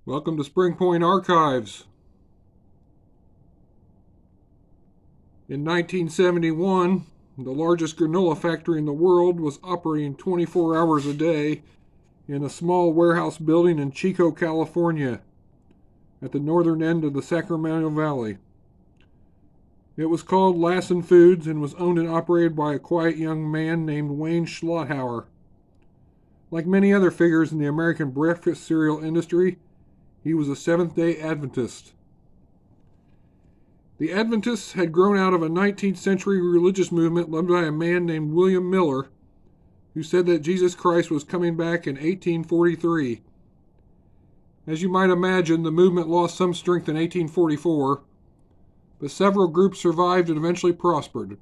Welcome to Spring Point Archives. In 1971, the largest granola factory in the world was operating 24 hours a day in a small warehouse building in Chico, California, at the northern end of the Sacramento Valley. It was called Lassen Foods and was owned and operated by a quiet young man named Wayne Schlotthauer. Like many other figures in the American breakfast cereal industry, he was a Seventh-day Adventist. The Adventists had grown out of a 19th century religious movement led by a man named William Miller, who said that Jesus Christ was coming back in 1843. As you might imagine, the movement lost some strength in 1844, but several groups survived and eventually prospered.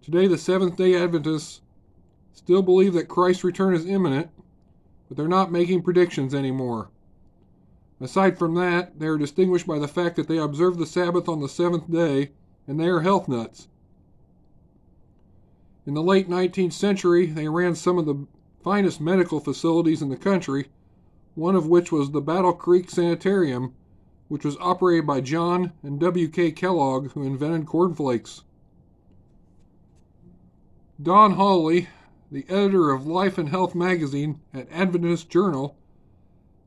Today, the Seventh-day Adventists still believe that Christ's return is imminent, but they're not making predictions anymore. Aside from that, they are distinguished by the fact that they observe the Sabbath on the seventh day, and they are health nuts. In the late 19th century, they ran some of the finest medical facilities in the country, one of which was the Battle Creek Sanitarium, which was operated by John and W.K. Kellogg, who invented cornflakes. Don Hawley, the editor of Life and Health magazine at Adventist Journal,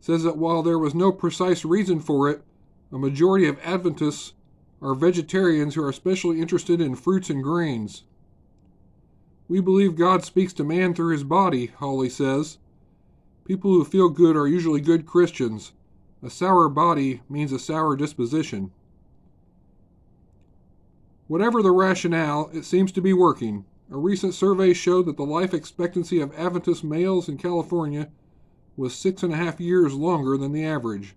says that while there was no precise reason for it, a majority of Adventists are vegetarians who are especially interested in fruits and grains. We believe God speaks to man through his body, Hawley says. People who feel good are usually good Christians. A sour body means a sour disposition. Whatever the rationale, it seems to be working. A recent survey showed that the life expectancy of Adventist males in California was 6.5 years longer than the average.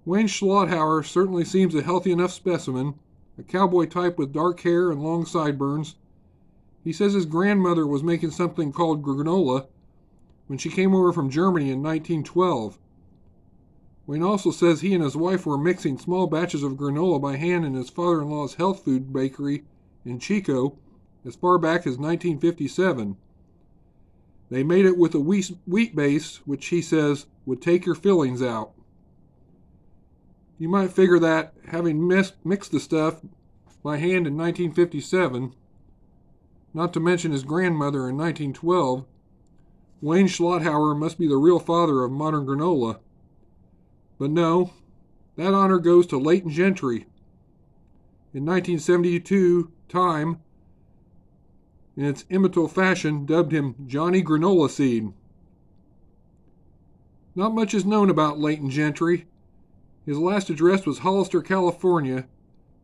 Wayne Schlotthauer certainly seems a healthy enough specimen, a cowboy type with dark hair and long sideburns. He says his grandmother was making something called granola when she came over from Germany in 1912. Wayne also says he and his wife were mixing small batches of granola by hand in his father-in-law's health food bakery in Chico as far back as 1957. They made it with a wheat base, which he says would take your fillings out. You might figure that, having mixed the stuff by hand in 1957, not to mention his grandmother in 1912, Wayne Schlotthauer must be the real father of modern granola. But no, that honor goes to Leighton Gentry. In 1972, Time, in its imitable fashion, dubbed him Johnny Granola Seed. Not much is known about Leighton Gentry. His last address was Hollister, California,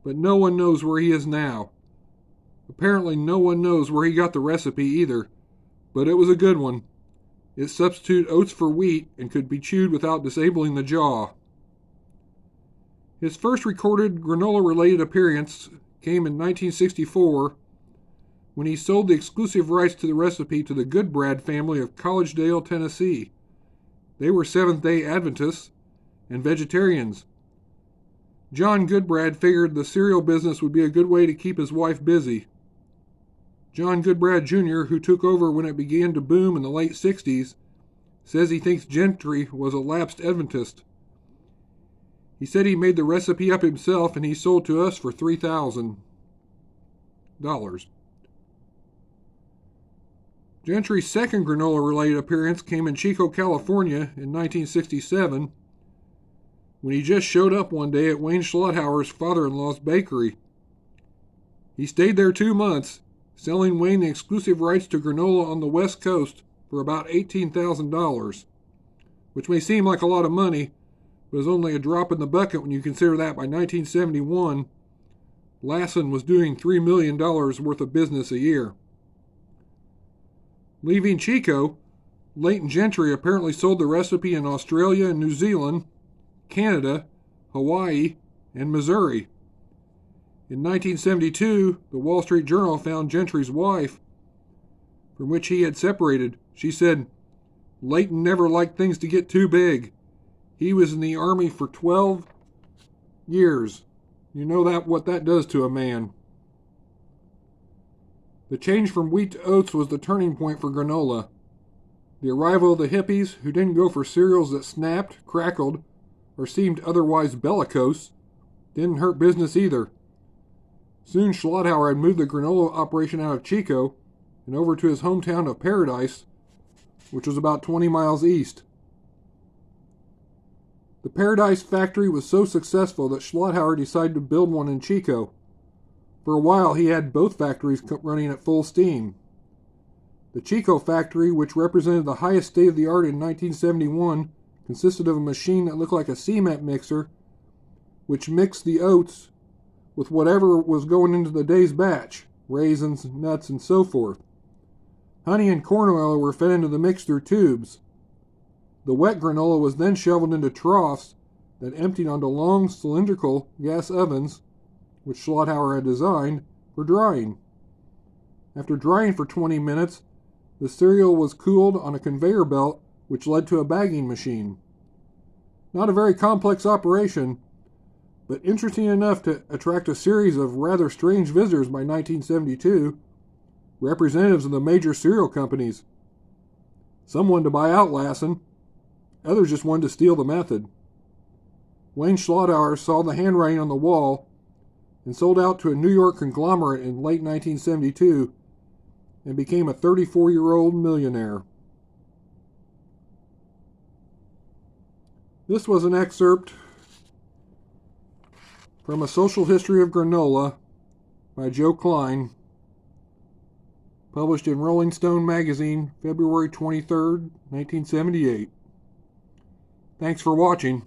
but no one knows where he is now. Apparently no one knows where he got the recipe either, but it was a good one. It substituted oats for wheat and could be chewed without disabling the jaw. His first recorded granola-related appearance came in 1964 when he sold the exclusive rights to the recipe to the Goodbrad family of Collegedale, Tennessee. They were Seventh-day Adventists and vegetarians. John Goodbrad figured the cereal business would be a good way to keep his wife busy. John Goodbrad Jr., who took over when it began to boom in the late 60s, says he thinks Gentry was a lapsed Adventist. He said he made the recipe up himself and he sold to us for $3,000. Gentry's second granola-related appearance came in Chico, California in 1967 when he just showed up one day at Wayne Schlotthauer's father-in-law's bakery. He stayed there 2 months, selling Wayne the exclusive rights to granola on the West Coast for about $18,000, which may seem like a lot of money, but is only a drop in the bucket when you consider that by 1971, Lassen was doing $3 million worth of business a year. Leaving Chico, Leighton Gentry apparently sold the recipe in Australia and New Zealand, Canada, Hawaii, and Missouri. In 1972, the Wall Street Journal found Gentry's wife, from which he had separated. She said, "Leighton never liked things to get too big. He was in the Army for 12 years. You know what that does to a man." The change from wheat to oats was the turning point for granola. The arrival of the hippies, who didn't go for cereals that snapped, crackled, or seemed otherwise bellicose, didn't hurt business either. Soon Schlotthauer had moved the granola operation out of Chico and over to his hometown of Paradise, which was about 20 miles east. The Paradise factory was so successful that Schlotthauer decided to build one in Chico. For a while, he had both factories running at full steam. The Chico factory, which represented the highest state of the art in 1971, consisted of a machine that looked like a cement mixer, which mixed the oats with whatever was going into the day's batch, raisins, nuts, and so forth. Honey and corn oil were fed into the mix through tubes. The wet granola was then shoveled into troughs that emptied onto long cylindrical gas ovens, which Schlotthauer had designed, for drying. After drying for 20 minutes, the cereal was cooled on a conveyor belt, which led to a bagging machine. Not a very complex operation, but interesting enough to attract a series of rather strange visitors by 1972, representatives of the major cereal companies. Some wanted to buy out Lassen, others just wanted to steal the method. Wayne Schlotthauer saw the handwriting on the wall and sold out to a New York conglomerate in late 1972 and became a 34-year-old millionaire. This was an excerpt from A Social History of Granola by Joe Klein, published in Rolling Stone magazine, February 23, 1978. Thanks for watching.